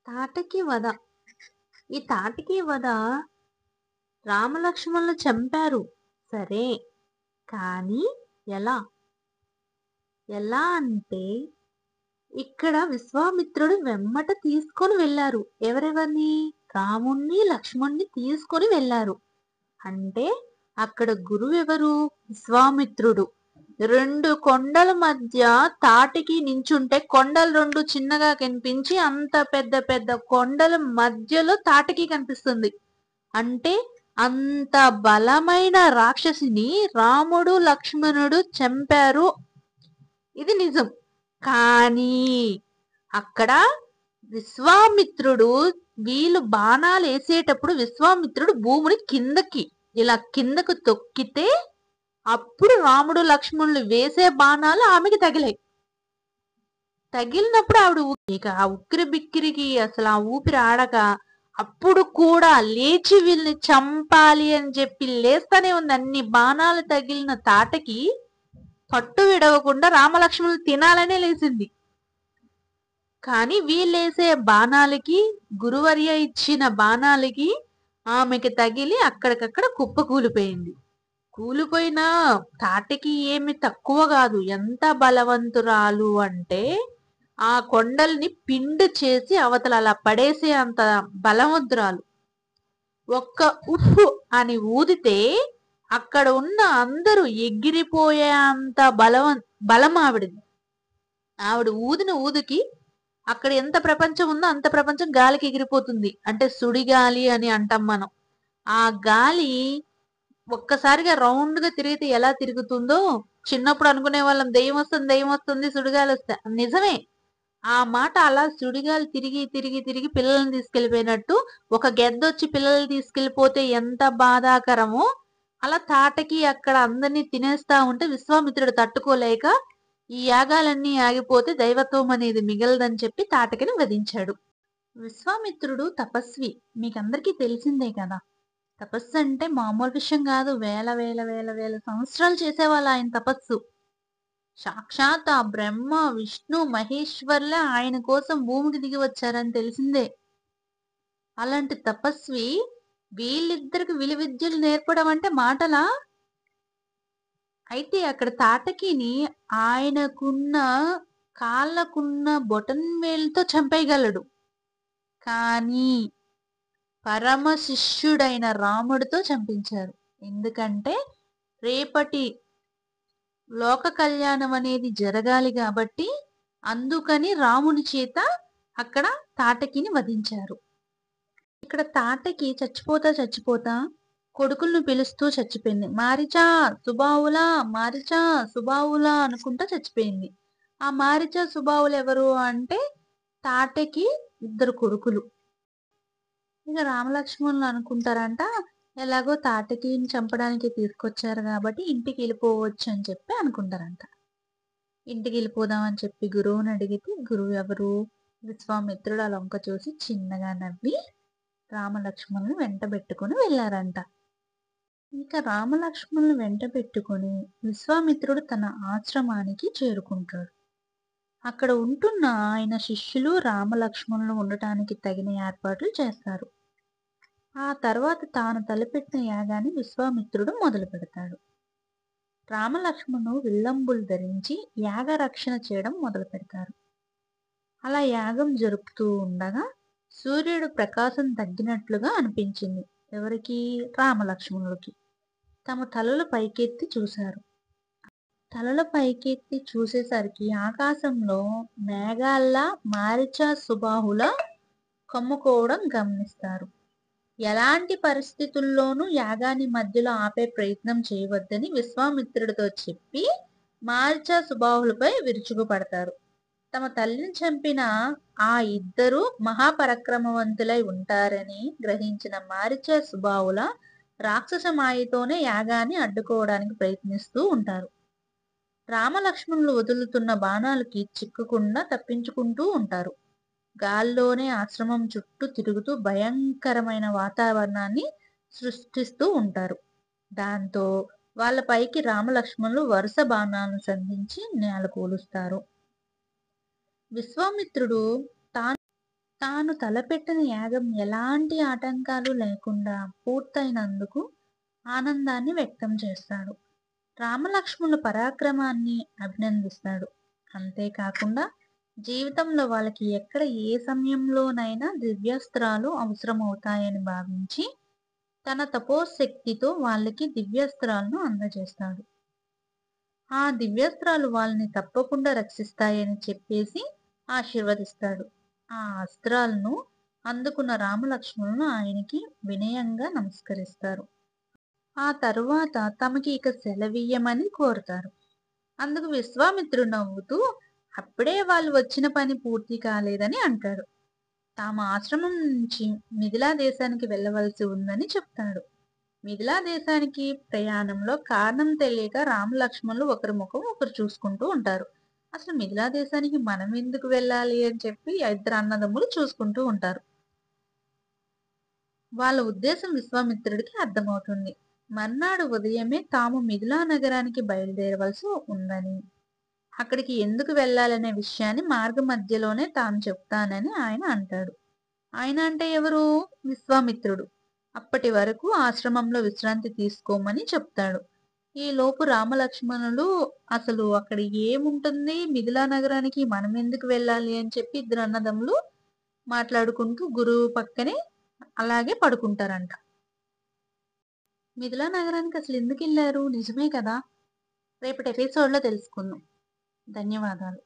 తాటకి వధ. ఈ తాటకి వధ రామలక్ష్మణులు చంపారు. సరే, కానీ ఎలా? ఎలా అంటే ఇక్కడ విశ్వామిత్రుడు వెమ్మట తీసుకొని వెళ్ళారు. ఎవరెవరిని? రాముణ్ణి లక్ష్మణ్ణి తీసుకొని వెళ్ళారు. అంటే అక్కడ గురువు ఎవరు? విశ్వామిత్రుడు. రెండు కొండల మధ్య తాటికి నించుంటే కొండలు రెండు చిన్నగా కనిపించి అంత పెద్ద పెద్ద కొండల మధ్యలో తాటికి కనిపిస్తుంది. అంటే అంత బలమైన రాక్షసిని రాముడు లక్ష్మణుడు చంపారు. ఇది నిజం. కానీ అక్కడ విశ్వామిత్రుడు వీళ్ళు బాణాలు వేసేటప్పుడు విశ్వామిత్రుడు భూమిని ఇలా కిందకు తొక్కితే అప్పుడు రాముడు లక్ష్మణులు వేసే బాణాలు ఆమెకి తగిలాయి. తగిలినప్పుడు ఆవిడ ఇక ఆ ఉక్కిరి బిక్కిరికి అసలు ఆ ఊపిరి ఆడక అప్పుడు కూడా లేచి వీళ్ళని చంపాలి అని చెప్పి లేస్తానే ఉంది. అన్ని బాణాలు తగిలిన తాటకి పట్టు విడవకుండా రామలక్ష్మణులు తినాలనే లేచింది. కానీ వీళ్ళేసే బాణాలకి గురువర్య ఇచ్చిన బాణాలకి ఆమెకి తగిలి అక్కడికక్కడ కుప్ప కూలిపోయింది. కూలిపోయిన తాటకి ఏమి తక్కువ కాదు. ఎంత బలవంతురాలు అంటే ఆ కొండల్ని పిండి చేసి అవతల అలా పడేసే అంత బలవంతురాలు. ఒక్క ఉఫ్ అని ఊదితే అక్కడ ఉన్న అందరూ ఎగిరిపోయే అంత బలం ఆవిడది. ఆవిడ ఊదిన ఊదికి అక్కడ ఎంత ప్రపంచం ఉందో అంత ప్రపంచం గాలికి ఎగిరిపోతుంది. అంటే సుడిగాలి అని అంటాం మనం. ఆ గాలి ఒక్కసారిగా రౌండ్ గా తిరిగితే ఎలా తిరుగుతుందో చిన్నప్పుడు అనుకునే వాళ్ళం, దెయ్యం వస్తుంది దెయ్యం వస్తుంది సుడిగాలి వస్తే. నిజమే, ఆ మాట అలా సుడిగాలి తిరిగి తిరిగి తిరిగి పిల్లల్ని తీసుకెళ్లిపోయినట్టు ఒక గెద్దొచ్చి పిల్లల్ని తీసుకెళ్లిపోతే ఎంత బాధాకరమో అలా తాటకి అక్కడ అందరినీ తినేస్తా ఉంటే విశ్వామిత్రుడు తట్టుకోలేక ఈ యాగాలన్నీ ఆగిపోతే దైవత్వం అనేది మిగలదని చెప్పి తాటకిని వధించాడు. విశ్వామిత్రుడు తపస్వి, మీకందరికీ తెలిసిందే కదా. తపస్సు అంటే మామూలు విషయం కాదు. వేల వేల వేల వేల సంవత్సరాలు చేసేవాళ్ళు ఆయన తపస్సు. సాక్షాత్ ఆ బ్రహ్మ విష్ణు మహేశ్వర్లే ఆయన కోసం భూమికి దిగి వచ్చారని తెలిసిందే. అలాంటి తపస్వి వీళ్ళిద్దరికి విలువిద్యలు నేర్పడం అంటే మాటలా? అయితే అక్కడ తాటకిని ఆయనకున్న కాళ్ళకున్న బొటన్ వేలుతో చంపేయగలడు. కానీ పరమ శిష్యుడైన రాముడితో చంపించారు. ఎందుకంటే రేపటి లోక కళ్యాణం అనేది జరగాలి కాబట్టి అందుకని రాముని చేత అక్కడ తాటకిని వధించారు. ఇక్కడ తాటకి చచ్చిపోతా కొడుకులను పిలుస్తూ చచ్చిపోయింది. మారిచా సుబావులా మారిచా సుబావులా అనుకుంటా చచ్చిపోయింది. ఆ మారిచా సుబావులు ఎవరు అంటే తాటకి ఇద్దరు కొడుకులు. ఇక రామలక్ష్మణులు అనుకుంటారంట, ఎలాగో తాటకిని చంపడానికి తీసుకొచ్చారు కాబట్టి ఇంటికి వెళ్ళిపోవచ్చు అని చెప్పి అనుకుంటారంట. ఇంటికి వెళ్ళిపోదామని చెప్పి గురువుని అడిగితే గురువు ఎవరు? విశ్వామిత్రుడు ఆ లొంక చూసి చిన్నగా నవ్వి రామలక్ష్మణులు వెంట పెట్టుకుని వెళ్ళారంట. ఇంకా రామలక్ష్మణులు వెంట పెట్టుకుని విశ్వామిత్రుడు తన ఆశ్రమానికి చేరుకుంటాడు. అక్కడ ఉంటున్న ఆయన శిష్యులు రామలక్ష్మణులు ఉండటానికి తగిన ఏర్పాట్లు చేస్తారు. ఆ తర్వాత తాను తలపెట్టిన యాగాన్ని విశ్వామిత్రుడు మొదలు పెడతాడు. రామలక్ష్మణులు విల్లంబులు ధరించి యాగ రక్షణ చేయడం మొదలు పెడతారు. అలా యాగం జరుపుతూ ఉండగా సూర్యుడు ప్రకాశం తగ్గినట్లుగా అనిపించింది. ఎవరికి? రామలక్ష్మణులకి. తమ తలలు పైకెత్తి చూశారు. తలల పైకెత్తి చూసేసరికి ఆకాశంలో మేఘాల్లా మారిచా సుబాహుల కమ్ముకోవడం గమనిస్తారు. ఎలాంటి పరిస్థితుల్లోనూ యాగాన్ని మధ్యలో ఆపే ప్రయత్నం చేయవద్దని విశ్వామిత్రుడితో చెప్పి మారిచా సుబాహులపై విరుచుకుపడతారు. తమ తల్లిని చంపిన ఆ ఇద్దరు మహాపరాక్రమవంతులై ఉంటారని గ్రహించిన మారిచా సుబాహుల రాక్షస మాయతోనే యాగాన్ని అడ్డుకోవడానికి ప్రయత్నిస్తూ ఉంటారు. రామలక్ష్మణులు వదులుతున్న బాణాలకి చిక్కకుండా తప్పించుకుంటూ ఉంటారు. గాల్లోనే ఆశ్రమం చుట్టూ తిరుగుతూ భయంకరమైన వాతావరణాన్ని సృష్టిస్తూ ఉంటారు. దాంతో వాళ్ళ పైకి రామలక్ష్మణులు వరుస బాణాలను సంధించి నేల కూలుస్తారు. విశ్వామిత్రుడు తాను తలపెట్టిన యాగం ఎలాంటి ఆటంకాలు లేకుండా పూర్తయినందుకు ఆనందాన్ని వ్యక్తం చేస్తాడు. రామలక్ష్మణుల పరాక్రమాన్ని అభినందిస్తాడు. అంతేకాకుండా జీవితంలో వాళ్ళకి ఎక్కడ ఏ సమయంలోనైనా దివ్యాస్త్రాలు అవసరమవుతాయని భావించి తన తపోశక్తితో వాళ్ళకి దివ్యాస్త్రాలను అందజేస్తాడు. ఆ దివ్యాస్త్రాలు వాళ్ళని తప్పకుండా రక్షిస్తాయని చెప్పేసి ఆశీర్వదిస్తాడు. ఆ అస్త్రాలను అందుకున్న రామలక్ష్మణులు ఆయనకి వినయంగా నమస్కరిస్తారు. ఆ తరువాత తమకి ఇక సెలవియ్యమని కోరుతారు. అందుకు విశ్వామిత్రుడు నవ్వుతూ అప్పుడే వాళ్ళు వచ్చిన పని పూర్తి కాలేదని అంటాడు. తాము ఆశ్రమం నుంచి మిథిలా దేశానికి వెళ్ళవలసి ఉందని చెప్తాడు. మిథిలా దేశానికి ప్రయాణంలో కారణం తెలియక రామలక్ష్మణులు ఒకరి ముఖం ఒకరు చూసుకుంటూ ఉంటారు. అసలు మిథిలా దేశానికి మనం ఎందుకు వెళ్ళాలి అని చెప్పి ఇద్దరు అన్నదమ్ములు చూసుకుంటూ ఉంటారు. వాళ్ళ ఉద్దేశం విశ్వామిత్రుడికి అర్థమవుతుంది. మర్నాడు ఉదయమే తాము మిథిలా నగరానికి బయలుదేరవలసి ఉందని, అక్కడికి ఎందుకు వెళ్ళాలనే విషయాన్ని మార్గ మధ్యలోనే తాను చెప్తానని ఆయన అంటాడు. ఆయన అంటే ఎవరు? విశ్వామిత్రుడు. అప్పటి వరకు ఆశ్రమంలో విశ్రాంతి తీసుకోమని చెప్తాడు. ఈ లోపు రామలక్ష్మణులు అసలు అక్కడ ఏముంటుంది, మిథిలా నగరానికి మనం ఎందుకు వెళ్ళాలి అని చెప్పి ఇద్దరు అన్నదమ్ములు మాట్లాడుకుంటూ గురువు పక్కనే అలాగే పడుకుంటారంట. మిథిలా నగరానికి అసలు ఎందుకు వెళ్ళారు? నిజమే కదా! రేపటి ఎపిసోడ్లో తెలుసుకుందాం. ధన్యవాదాలు.